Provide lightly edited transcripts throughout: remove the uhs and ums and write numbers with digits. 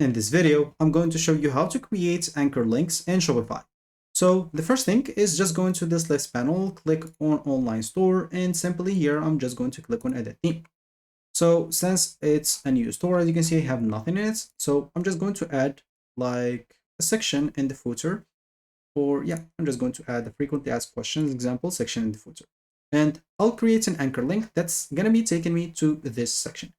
In this video, I'm going to show you how to create anchor links in Shopify. So the first thing is just go into this list panel, click on online store, and simply here, I'm just going to click on edit theme. So since it's a new store, as you can see, I have nothing in it. So I'm just going to add like a section in the footer, or yeah, I'm just going to add the frequently asked questions example section in the footer. And I'll create an anchor link that's going to be taking me to this section.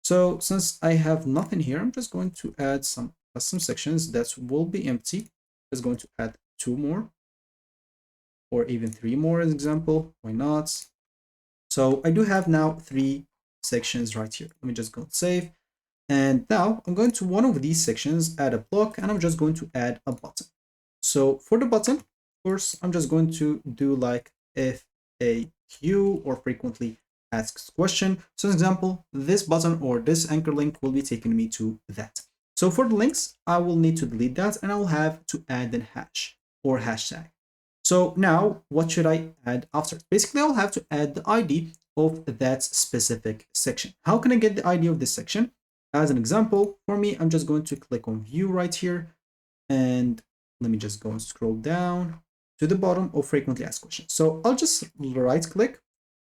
So since I have nothing here, I'm just going to add some custom sections that will be empty. Just going to add 2 more or even 3 more as example. Why not? So I do have now 3 sections right here. Let me just go save. And now I'm going to one of these sections, add a block, and I'm just going to add a button. So for the button, of course, I'm just going to do like FAQ or frequently asked question. So as example, this button or this anchor link will be taking me to that. So for the links, I will need to delete that and I'll have to add an hash or hashtag. So now what should I add after? Basically, I'll have to add the ID of that specific section. How can I get the ID of this section? As an example, for me, I'm just going to click on view right here. And let me just go and scroll down to the bottom of frequently asked questions. So I'll just right click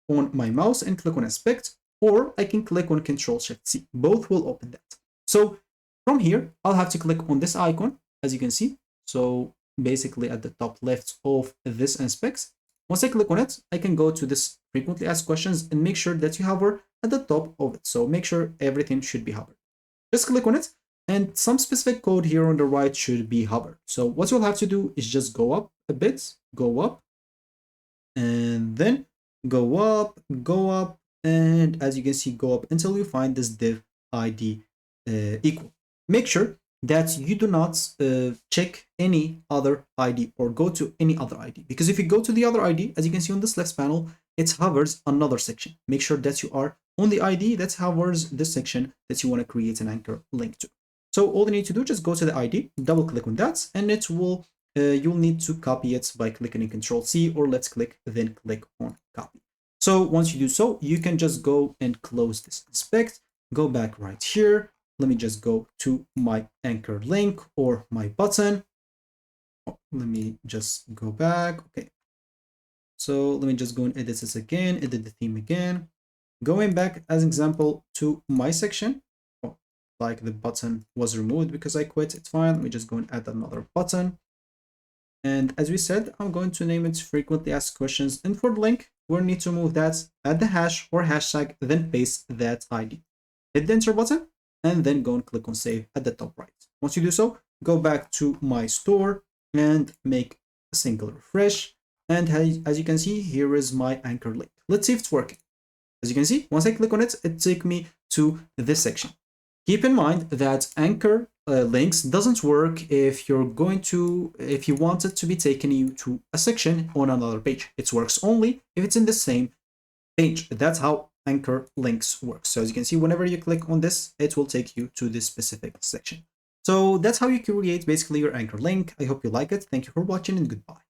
on my mouse and click on aspect, or I can click on Ctrl+Shift+C. Both will open that. So from here, I'll have to click on this icon, as you can see. So basically at the top left of this aspect. Once I click on it, I can go to this frequently asked questions and make sure that you hover at the top of it. So make sure everything should be hovered. Just click on it and some specific code here on the right should be hovered. So what you'll have to do is just go up a bit, go up, and then go up, and as you can see, go up until you find this div ID equal. Make sure that you do not check any other ID or go to any other ID, because if you go to the other ID, as you can see on this left panel, it hovers another section. Make sure that you are on the ID that hovers this section that you want to create an anchor link to. So all you need to do, just go to the ID, double click on that, and it will you'll need to copy it by clicking on Ctrl+C or let's click, then click on copy. So once you do so, you can just go and close this inspect, go back right here. Let me just go to my anchor link or my button. Oh, let me just go back. Okay. So let me just go and edit this again, edit the theme again. Going back as example to my section. Oh, like the button was removed because I quit. It's fine. Let me just go and add another button. And as we said, I'm going to name it frequently asked questions. And for the link, we'll need to move that, add the hash or hashtag, then paste that ID. Hit the enter button and then go and click on save at the top right. Once you do so, go back to my store and make a single refresh. And as you can see, here is my anchor link. Let's see if it's working. As you can see, once I click on it, it takes me to this section. Keep in mind that anchor links doesn't work if you want it to be taking you to a section on another page. It works only if it's in the same page. That's how anchor links work. So as you can see, whenever you click on this, it will take you to this specific section. So that's how you create basically your anchor link. I hope you like it. Thank you for watching and goodbye.